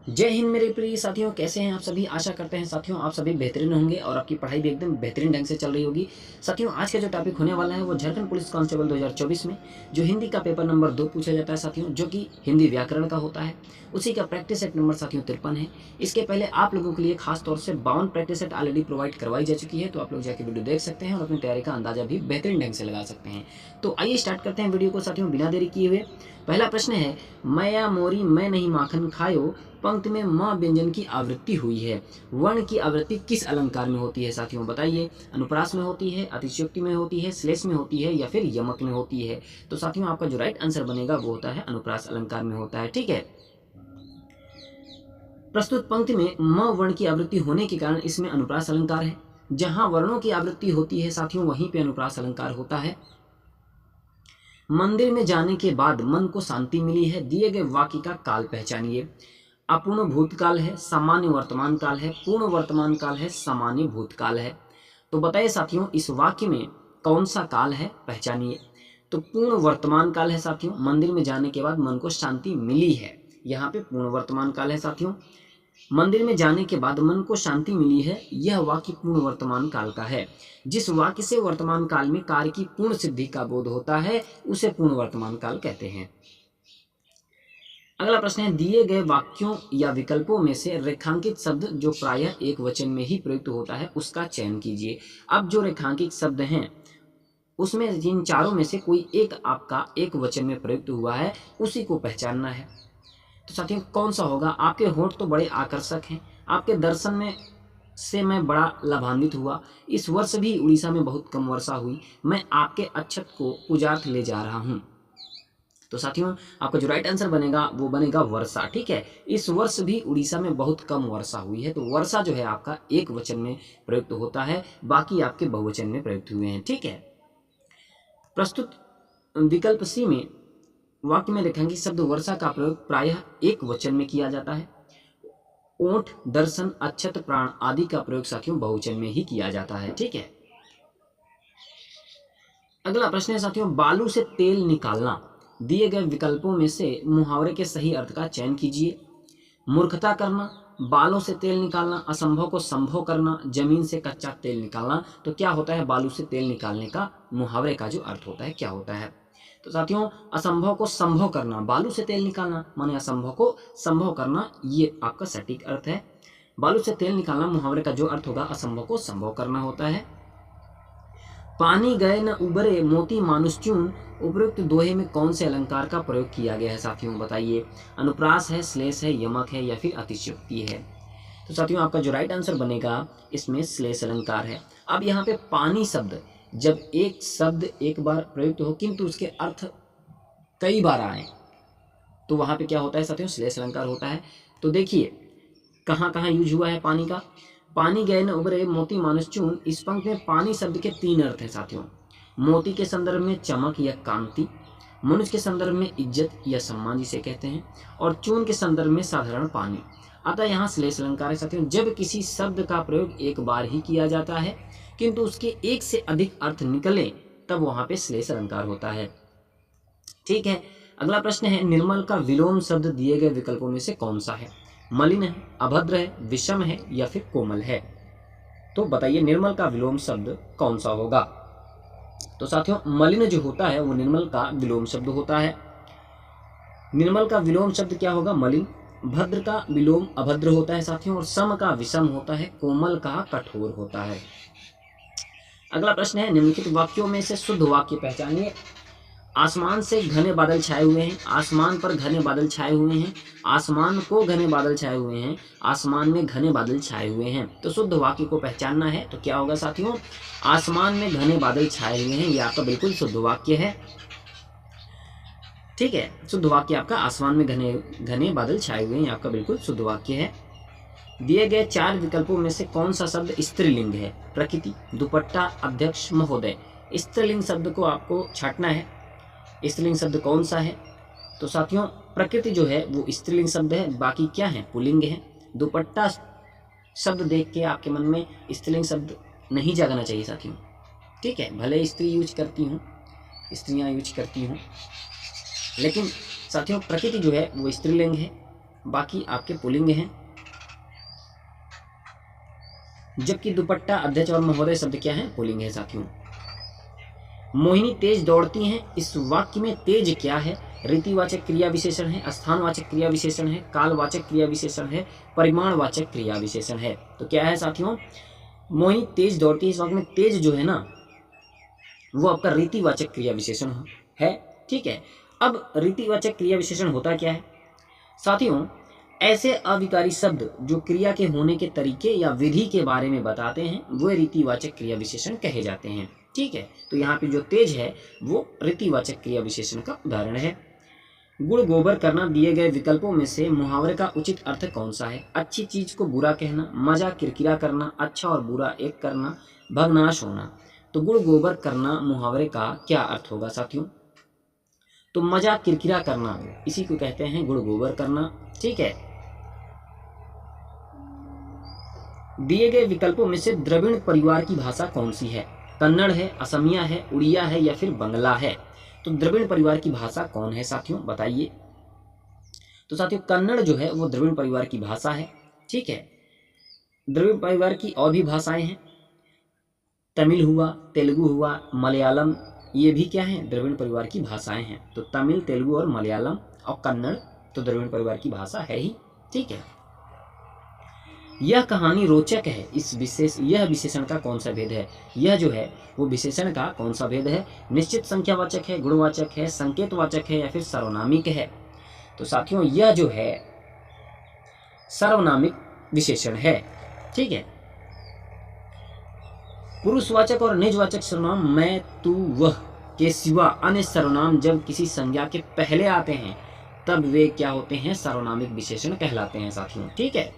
जय हिंद मेरे प्रिय साथियों, कैसे हैं आप सभी। आशा करते हैं साथियों आप सभी बेहतरीन होंगे और आपकी पढ़ाई भी एकदम बेहतरीन ढंग से चल रही होगी। साथियों आज का जो टॉपिक होने वाला है वो झारखंड पुलिस कांस्टेबल 2024 में जो हिंदी का पेपर नंबर 2 पूछा जाता है साथियों, जो कि हिंदी व्याकरण का होता है, उसी का प्रैक्टिस सेट नंबर साथियों 53 है। इसके पहले आप लोगों के लिए खास तौर से 52 प्रैक्टिस सेट ऑलरेडी प्रोवाइड करवाई जा चुकी है, तो आप लोग जाकर वीडियो देख सकते हैं और अपनी तैयारी का अंदाजा भी बेहतरीन ढंग से लगा सकते हैं। तो आइए स्टार्ट करते हैं वीडियो को साथियों बिना देरी किए हुए। पहला प्रश्न है, मैं मोरी मैं नहीं माखन खायो, पंक्ति में म व्यंजन की आवृत्ति हुई है। वर्ण की आवृत्ति किस अलंकार में होती है साथियों बताइए। अनुप्रास में होती है, अतिशयोक्ति में होती है, श्लेष में होती है या फिर यमक में होती है। तो साथियों आपका जो राइट आंसर बनेगा वो होता है अनुप्रास अलंकार में होता है। ठीक है, प्रस्तुत पंक्ति में म वर्ण की आवृत्ति होने के कारण इसमें अनुप्रास अलंकार है। जहां वर्णों की आवृत्ति होती है साथियों वहीं पे अनुप्रास अलंकार होता है। मंदिर में जाने के बाद मन को शांति मिली है। दिए गए वाक्य का काल पहचानिए। अपूर्ण भूतकाल है, सामान्य वर्तमान काल है, पूर्ण वर्तमान काल है, सामान्य भूतकाल है। तो बताइए साथियों इस वाक्य में कौन सा काल है, पहचानिए। तो पूर्ण वर्तमान काल है साथियों, मंदिर में जाने के बाद मन को शांति मिली है, यहाँ पे पूर्ण वर्तमान काल है साथियों। मंदिर में जाने के बाद मन को शांति मिली है, यह वाक्य पूर्ण वर्तमान काल का है। जिस वाक्य से वर्तमान काल में कार्य की पूर्ण सिद्धि का बोध होता है उसे पूर्ण वर्तमान काल कहते हैं। अगला प्रश्न है, दिए गए वाक्यों या विकल्पों में से रेखांकित शब्द जो प्रायः एक वचन में ही प्रयुक्त होता है उसका चयन कीजिए। अब जो रेखांकित शब्द हैं उसमें जिन चारों में से कोई एक आपका एक वचन में प्रयुक्त हुआ है उसी को पहचानना है। तो साथियों कौन सा होगा। आपके होंठ तो बड़े आकर्षक हैं, आपके दर्शन में से मैं बड़ा लाभान्वित हुआ। इस वर्ष भी उड़ीसा में बहुत कम वर्षा हुई, मैं आपके अक्षत को पूजार्थ ले जा रहा हूँ। तो साथियों आपका जो राइट आंसर बनेगा वो बनेगा वर्षा। ठीक है, इस वर्ष भी उड़ीसा में बहुत कम वर्षा हुई है, तो वर्षा जो है आपका एक वचन में प्रयुक्त होता है, बाकी आपके बहुवचन में प्रयुक्त हुए हैं। ठीक है, प्रस्तुत विकल्प सी में वाक्य में रेखांकित शब्द वर्षा का प्रयोग प्रायः एक वचन में किया जाता है। ओठ, दर्शन, अक्षत, प्राण आदि का प्रयोग साथियों बहुवचन में ही किया जाता है। ठीक है, अगला प्रश्न है साथियों, बालू से तेल निकालना। दिए गए विकल्पों में से मुहावरे के सही अर्थ का चयन कीजिए। मूर्खता करना, बालों से तेल निकालना, असंभव को संभव करना, जमीन से कच्चा तेल निकालना। तो क्या होता है बालू से तेल निकालने का मुहावरे का जो अर्थ होता है क्या होता है। तो साथियों असंभव को संभव करना, बालू से तेल निकालना माने असंभव को संभव करना, ये आपका सटीक अर्थ है। बालू से तेल निकालना मुहावरे का जो अर्थ होगा असंभव को संभव करना होता है। पानी गए न उबरे मोती मानुष चून, उपयुक्त दोहे में कौन से अलंकार का प्रयोग किया गया है साथियों बताइए। अनुप्रास है, श्लेष है, यमक है या फिर अतिशयोक्ति है। तो साथियों आपका जो राइट आंसर बनेगा इसमें श्लेष अलंकार है। अब यहाँ पे पानी शब्द जब एक शब्द एक बार प्रयुक्त हो किंतु उसके अर्थ कई बार आए तो वहां पे क्या होता है साथियों, श्लेष अलंकार होता है। तो देखिए कहाँ कहाँ यूज हुआ है पानी का। पानी गए न उबरे मोती मानुष चून, इस पंक्ति में पानी शब्द के तीन अर्थ हैं साथियों। मोती के संदर्भ में चमक या कांति, मनुष्य के संदर्भ में इज्जत या सम्मान जिसे कहते हैं, और चून के संदर्भ में साधारण पानी। अतः यहाँ श्लेष अलंकार है साथियों। जब किसी शब्द का प्रयोग एक बार ही किया जाता है किंतु उसके एक से अधिक अर्थ निकले तब वहां पे श्लेष अलंकार होता है। ठीक है, अगला प्रश्न है, निर्मल का विलोम शब्द दिए गए विकल्पों में से कौन सा है। मलिन है, अभद्र है, विषम है या फिर कोमल है। तो बताइए निर्मल का विलोम शब्द कौन सा होगा। तो साथियों मलिन जो होता है वो निर्मल का विलोम शब्द होता है। निर्मल का विलोम शब्द क्या होगा, मलिन। भद्र का विलोम अभद्र होता है साथियों, और सम का विषम होता है, कोमल का कठोर होता है। अगला प्रश्न है, निम्नलिखित वाक्यों में से शुद्ध वाक्य पहचानिए। आसमान से घने बादल छाए हुए हैं, आसमान पर घने बादल छाए हुए हैं, आसमान को घने बादल छाए हुए हैं, आसमान में घने बादल छाए हुए हैं। तो शुद्ध वाक्य को पहचानना है तो क्या होगा साथियों, आसमान में घने बादल छाए हुए हैं, ये आपका बिल्कुल शुद्ध वाक्य है। ठीक है, शुद्ध वाक्य आपका आसमान में घने घने बादल छाए हुए हैं, आपका बिल्कुल शुद्ध वाक्य है। दिए गए चार विकल्पों में से कौन सा शब्द स्त्रीलिंग है। प्रकृति, दुपट्टा, अध्यक्ष, महोदय। स्त्रीलिंग शब्द को आपको छांटना है, स्त्रीलिंग शब्द कौन सा है। तो साथियों प्रकृति जो है वो स्त्रीलिंग शब्द है, बाकी क्या है पुल्लिंग है। दुपट्टा शब्द देख के आपके मन में स्त्रीलिंग शब्द नहीं जागना चाहिए साथियों। ठीक है, भले स्त्री यूज करती हूँ, स्त्रियाँ यूज करती हूँ, लेकिन साथियों प्रकृति जो है वो स्त्रीलिंग है। बाकी आपके पुल्लिंग हैं। जबकि दुपट्टा, अध्यक्ष और महोदय शब्द क्या है? पुल्लिंग है साथियों। मोहिनी तेज दौड़ती हैं, इस वाक्य में तेज क्या है? रीतिवाचक क्रिया विशेषण है, स्थानवाचक क्रिया विशेषण है, कालवाचक क्रिया विशेषण है, परिमाणवाचक क्रिया विशेषण है। तो क्या है साथियों? मोहिनी तेज दौड़ती है, इस वाक्य में तेज जो है ना वो आपका रीतिवाचक क्रिया विशेषण है। ठीक है, अब रीतिवाचक क्रिया विशेषण होता क्या है साथियों? ऐसे अविकारी शब्द जो क्रिया के होने के तरीके या विधि के बारे में बताते हैं वो रीतिवाचक क्रिया विशेषण कहे जाते हैं। ठीक है, तो यहाँ पे जो तेज है वो रीतिवाचक क्रिया विशेषण का उदाहरण है। गुड़ गोबर करना दिए गए विकल्पों में से मुहावरे का उचित अर्थ कौन सा है? अच्छी चीज को बुरा कहना, मजा किरकिरा करना, अच्छा और बुरा एक करना, भगनाश होना। तो गुड़ गोबर करना मुहावरे का क्या अर्थ होगा साथियों? तो मजा किरकिरा करना, इसी को कहते हैं गुड़ गोबर करना। ठीक है, दिए गए विकल्पों में से द्रविड़ परिवार की भाषा कौन सी है? कन्नड़ है, असमिया है, उड़िया है या फिर बंगला है? तो द्रविड़ परिवार की भाषा कौन है साथियों, बताइए। तो साथियों कन्नड़ जो है वो द्रविड़ परिवार की भाषा है। ठीक है, द्रविड़ परिवार की और भी भाषाएं हैं, तमिल हुआ, तेलुगु हुआ, मलयालम, ये भी क्या है? द्रविड़ परिवार की भाषाएं हैं। तो तमिल, तेलुगु और मलयालम और कन्नड़ तो द्रविड़ परिवार की भाषा है ही। ठीक है, यह कहानी रोचक है, यह विशेषण का कौन सा भेद है? यह जो है वो विशेषण का कौन सा भेद है? निश्चित संख्यावाचक है, गुणवाचक है, संकेतवाचक है या फिर सर्वनामिक है? तो साथियों यह जो है सर्वनामिक विशेषण है। ठीक है, पुरुषवाचक और निजवाचक सर्वनाम मैं, तू, वह के सिवा अन्य सर्वनाम जब किसी संज्ञा के पहले आते हैं तब वे क्या होते हैं? सर्वनामिक विशेषण कहलाते हैं साथियों। ठीक है,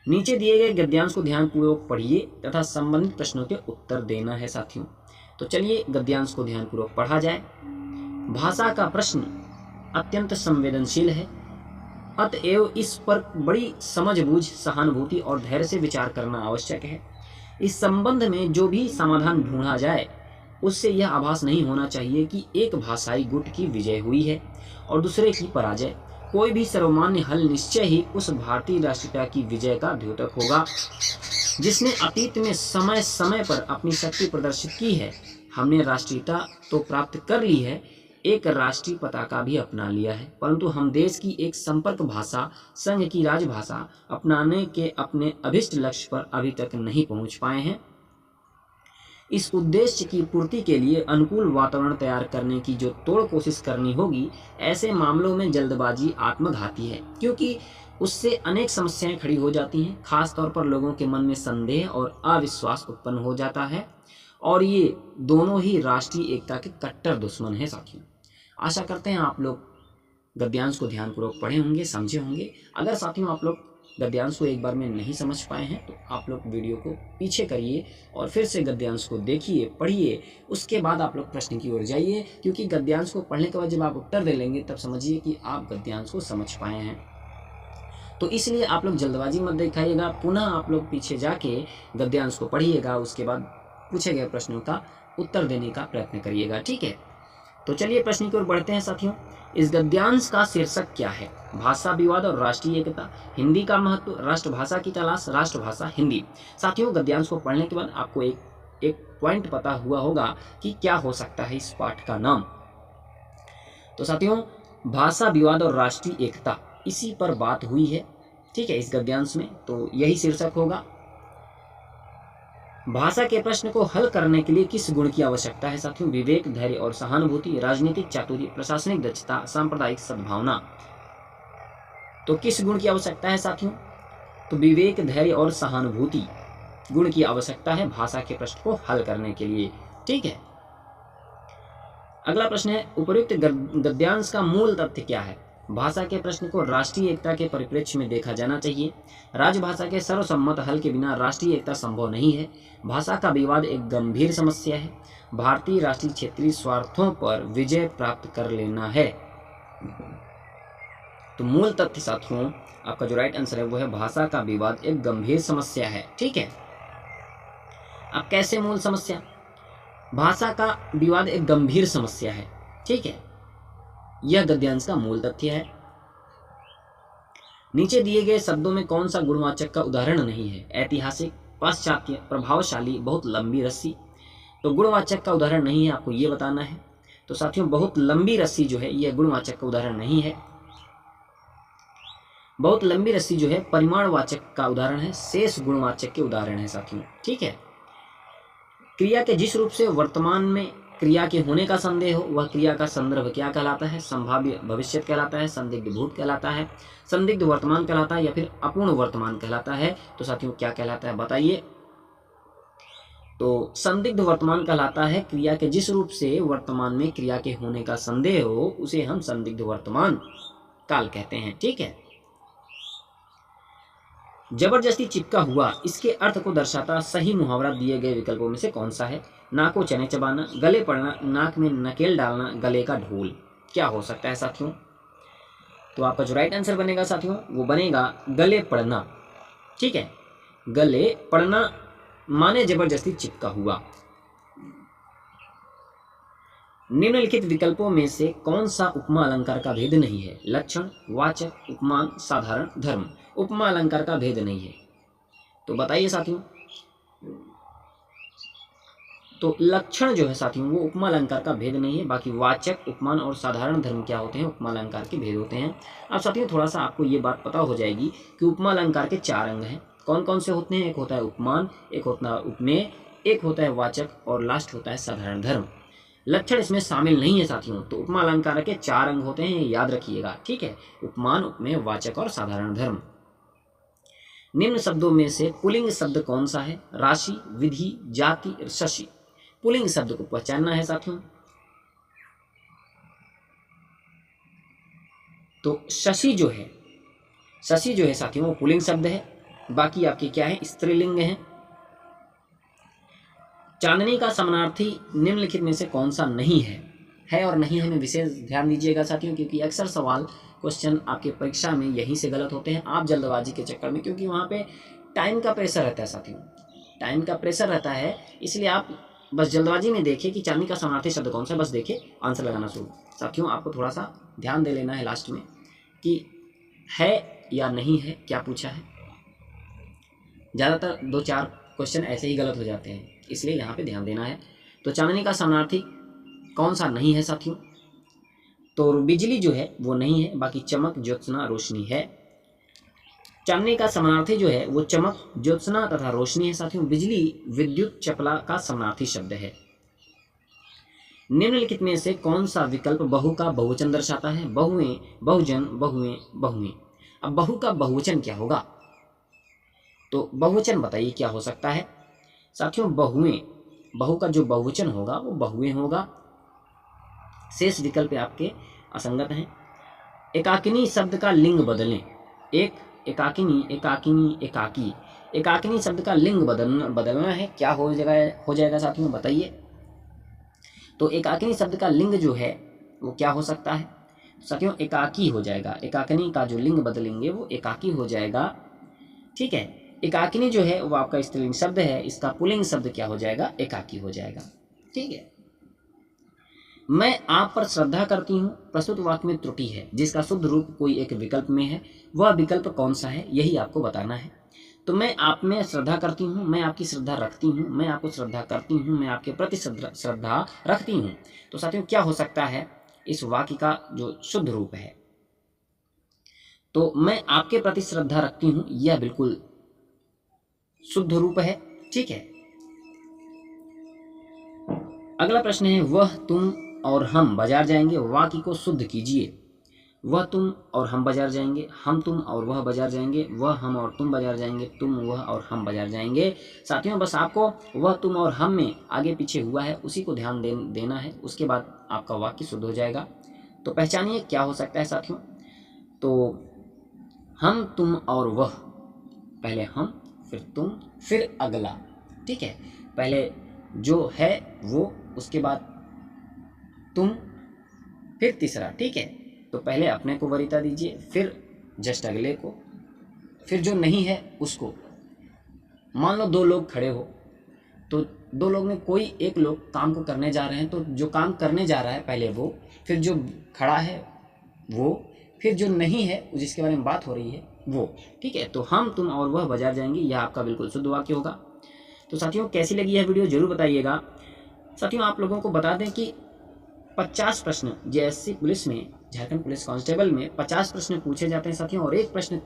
नीचे दिए गए गद्यांश को ध्यानपूर्वक पढ़िए तथा संबंधित प्रश्नों के उत्तर देना है साथियों। तो चलिए गद्यांश को ध्यानपूर्वक पढ़ा जाए। भाषा का प्रश्न अत्यंत संवेदनशील है, अतएव इस पर बड़ी समझबूझ, सहानुभूति और धैर्य से विचार करना आवश्यक है। इस संबंध में जो भी समाधान ढूंढा जाए उससे यह आभास नहीं होना चाहिए कि एक भाषाई गुट की विजय हुई है और दूसरे की पराजय। कोई भी सर्वमान्य हल निश्चय ही उस भारतीय राष्ट्रीयता की विजय का द्योतक होगा जिसने अतीत में समय समय पर अपनी शक्ति प्रदर्शित की है। हमने राष्ट्रीयता तो प्राप्त कर ली है, एक राष्ट्रीय पताका भी अपना लिया है, परंतु हम देश की एक संपर्क भाषा, संघ की राजभाषा अपनाने के अपने अभिष्ट लक्ष्य पर अभी तक नहीं पहुंच पाए हैं। इस उद्देश्य की पूर्ति के लिए अनुकूल वातावरण तैयार करने की जो तोड़ कोशिश करनी होगी, ऐसे मामलों में जल्दबाजी आत्मघाती है, क्योंकि उससे अनेक समस्याएं खड़ी हो जाती हैं। खास तौर पर लोगों के मन में संदेह और अविश्वास उत्पन्न हो जाता है और ये दोनों ही राष्ट्रीय एकता के कट्टर दुश्मन हैं साथियों। आशा करते हैं आप लोग गद्यांश को ध्यानपूर्वक पढ़े होंगे, समझे होंगे। अगर साथियों आप लोग गद्यांश को एक बार में नहीं समझ पाए हैं तो आप लोग वीडियो को पीछे करिए और फिर से गद्यांश को देखिए, पढ़िए, उसके बाद आप लोग प्रश्न की ओर जाइए, क्योंकि गद्यांश को पढ़ने के बाद जब आप उत्तर दे लेंगे तब समझिए कि आप गद्यांश को समझ पाए हैं। तो इसलिए आप लोग जल्दबाजी मत दिखाइएगा, पुनः आप लोग पीछे जाके गद्यांश को पढ़िएगा, उसके बाद पूछे गए प्रश्नों का उत्तर देने का प्रयत्न करिएगा। ठीक है, तो चलिए प्रश्न की ओर बढ़ते हैं साथियों। इस गद्यांश का शीर्षक क्या है? भाषा विवाद और राष्ट्रीय एकता, हिंदी का महत्व, राष्ट्रभाषा की तलाश, राष्ट्रभाषा हिंदी। साथियों गद्यांश को पढ़ने के बाद आपको एक पॉइंट पता हुआ होगा कि क्या हो सकता है इस पाठ का नाम। तो साथियों भाषा विवाद और राष्ट्रीय एकता, इसी पर बात हुई है। ठीक है, इस गद्यांश में तो यही शीर्षक होगा। भाषा के प्रश्न को हल करने के लिए किस गुण की आवश्यकता है साथियों? विवेक, धैर्य और सहानुभूति, राजनीतिक चातुर्य, प्रशासनिक दक्षता, सांप्रदायिक सद्भावना। तो किस गुण की आवश्यकता है साथियों? तो विवेक, धैर्य और सहानुभूति गुण की आवश्यकता है भाषा के प्रश्न को हल करने के लिए। ठीक है, अगला प्रश्न है उपयुक्त गद्यांश का मूल तथ्य क्या है? भाषा के प्रश्न को राष्ट्रीय एकता के परिप्रेक्ष्य में देखा जाना चाहिए। राजभाषा के सर्वसम्मत हल के बिना राष्ट्रीय एकता संभव नहीं है। भाषा का विवाद एक गंभीर समस्या है। भारतीय राष्ट्रीय क्षेत्रीय स्वार्थों पर विजय प्राप्त कर लेना है। तो मूल तथ्य साथियों आपका जो राइट आंसर है वो है भाषा का विवाद एक गंभीर समस्या है। ठीक है, अब कैसे मूल समस्या? भाषा का विवाद एक गंभीर समस्या है। ठीक है, यह गद्यांश का मूल तथ्य है। नीचे दिए गए शब्दों में कौन सा गुणवाचक का उदाहरण नहीं है? ऐतिहासिक, पाश्चात्य, प्रभावशाली, बहुत लंबी रस्सी। तो गुणवाचक का उदाहरण नहीं है, आपको ये बताना है। तो साथियों बहुत लंबी रस्सी जो है यह गुणवाचक का उदाहरण नहीं है। बहुत लंबी रस्सी जो है परिमाणवाचक का उदाहरण है, शेष गुणवाचक के उदाहरण है साथियों। ठीक है। क्रिया के जिस रूप से वर्तमान में क्रिया के होने का संदेह हो वह क्रिया का संदर्भ क्या कहलाता है? संभाव्य भविष्य कहलाता है, संदिग्ध भूत कहलाता है, संदिग्ध वर्तमान कहलाता है, या फिर अपूर्ण वर्तमान कहलाता है? तो साथियों क्या कहलाता है बताइए? तो संदिग्ध वर्तमान कहलाता है। क्रिया के जिस रूप से वर्तमान में क्रिया के होने का संदेह हो उसे हम संदिग्ध वर्तमान काल कहते हैं। ठीक है। जबरदस्ती चिपका हुआ, इसके अर्थ को दर्शाता सही मुहावरा दिए गए विकल्पों में से कौन सा है? नाक को चने चबाना, गले पड़ना, नाक में नकेल डालना, गले का ढोल। क्या हो सकता है साथियों? तो आपका जो राइट आंसर बनेगा साथियों वो बनेगा गले पड़ना। ठीक है। गले पड़ना माने जबरदस्ती चिपका हुआ। निम्नलिखित विकल्पों में से कौन सा उपमा अलंकार का भेद नहीं है? लक्षण, वाचक, उपमान, साधारण, धर्म। उपमा अलंकार का भेद नहीं है, तो बताइए साथियों। तो लक्षण जो है साथियों वो उपमा अलंकार का भेद नहीं है, बाकी वाचक, उपमान और साधारण धर्म क्या होते हैं? उपमा अलंकार के भेद होते हैं। अब साथियों थोड़ा सा आपको ये बात पता हो जाएगी कि उपमा अलंकार के 4 अंग हैं। कौन कौन से होते हैं? एक होता है उपमान, एक होता है उपमेय, एक होता है वाचक और लास्ट होता है साधारण धर्म। लक्षण इसमें शामिल नहीं है साथियों। तो उपमा अलंकार के 4 अंग होते हैं, याद रखिएगा। ठीक है। उपमान, उपमेय, वाचक और साधारण धर्म। निम्न शब्दों में से पुल्लिंग शब्द कौन सा है? राशि, विधि, जाति, शशि। पुल्लिंग शब्द को पहचानना है साथियों। तो शशि जो है साथियों वो पुल्लिंग शब्द है। बाकी आपके क्या है? स्त्रीलिंग है। चांदनी का समानार्थी निम्नलिखित में से कौन सा नहीं है और नहीं है में विशेष ध्यान दीजिएगा साथियों, क्योंकि अक्सर सवाल क्वेश्चन आपके परीक्षा में यहीं से गलत होते हैं। आप जल्दबाजी के चक्कर में, क्योंकि वहाँ पे टाइम का प्रेशर रहता है साथियों, टाइम का प्रेशर रहता है, इसलिए आप बस जल्दबाजी में देखिए कि चांदनी का समानार्थी शब्द कौन सा है, बस देखिए आंसर लगाना शुरू। साथियों आपको थोड़ा सा ध्यान दे लेना है लास्ट में कि है या नहीं है, क्या पूछा है। ज़्यादातर 2-4 क्वेश्चन ऐसे ही गलत हो जाते हैं, इसलिए यहाँ पे ध्यान देना है। तो चांदनी का समानार्थी कौन सा नहीं है साथियों? तो बिजली जो है वो नहीं है, बाकी चमक, ज्योत्सना, रोशनी है। चांदनी का समानार्थी जो है वो चमक, ज्योत्सना तथा रोशनी है साथियों। बिजली विद्युत चपला का समानार्थी शब्द है। निम्नलिखित में से कौन सा विकल्प बहु का बहुवचन दर्शाता है? बहुएं, बहुजन, बहुएं, बहुएं। अब बहु का बहुवचन क्या होगा? तो बहुवचन बताइए क्या हो सकता है साथियों? बहुएं, बहु का जो बहुवचन होगा वो बहुएं होगा। शेष विकल्प आपके असंगत हैं। एकाकिनी शब्द का लिंग बदलें। एक, एकाकिनी, एकाकिनी, एकाकी। एकाकिनी शब्द का लिंग बदलना है, क्या हो जाएगा साथियों बताइए। तो एकाकिनी शब्द का लिंग जो है वो क्या हो सकता है साथियों? एकाकी हो जाएगा। एकाकिनी का जो लिंग बदलेंगे वो एकाकी हो जाएगा। ठीक है। एकाकिनी जो है वो आपका स्त्रीलिंग शब्द है, इसका पुल्लिंग शब्द क्या हो जाएगा? एकाकी हो जाएगा। ठीक है। मैं आप पर श्रद्धा करती हूँ प्रस्तुत वाक्य में त्रुटि है, जिसका शुद्ध रूप कोई एक विकल्प में है, वह विकल्प कौन सा है यही आपको बताना है। तो मैं आप में श्रद्धा करती हूँ, मैं आपकी श्रद्धा रखती हूँ, मैं आपको श्रद्धा करती हूँ, मैं आपके प्रति श्रद्धा रखती हूँ। तो साथियों क्या हो सकता है इस वाक्य का जो शुद्ध रूप है? तो मैं आपके प्रति श्रद्धा रखती हूँ, यह बिल्कुल शुद्ध रूप है। ठीक है। अगला प्रश्न है वह, तुम और हम बाजार जाएंगे। वाक्य को शुद्ध कीजिए। वह, तुम और हम बाजार जाएंगे, हम, तुम और वह बाजार जाएंगे, वह, हम और तुम बाजार जाएंगे, तुम, वह और हम बाजार जाएंगे। साथियों बस आपको वह, तुम और हम में आगे पीछे हुआ है उसी को ध्यान देना है, उसके बाद आपका वाक्य शुद्ध हो जाएगा। तो पहचानिए क्या हो सकता है साथियों। तो हम, तुम और वह, पहले हम, फिर तुम, फिर अगला। ठीक है। पहले जो है वो, उसके बाद तुम, फिर तीसरा। ठीक है। तो पहले अपने को वरीयता दीजिए, फिर जस्ट अगले को, फिर जो नहीं है उसको। मान लो 2 लोग खड़े हो, तो 2 लोग में कोई एक लोग काम को करने जा रहे हैं, तो जो काम करने जा रहा है पहले वो, फिर जो खड़ा है वो, फिर जो नहीं है जिसके बारे में बात हो रही है वो, ठीक है। तो हम तुम और वह बाजार जाएंगे, यह आपका बिल्कुल शुद्ध वाक्य होगा। तो साथियों कैसी लगी यह वीडियो जरूर बताइएगा। साथियों आप लोगों को बता दें कि 50 प्रश्न JSC पुलिस में, झारखंड पुलिस कांस्टेबल में 50 प्रश्न पूछे जाते हैं साथियों, और एक प्रश्न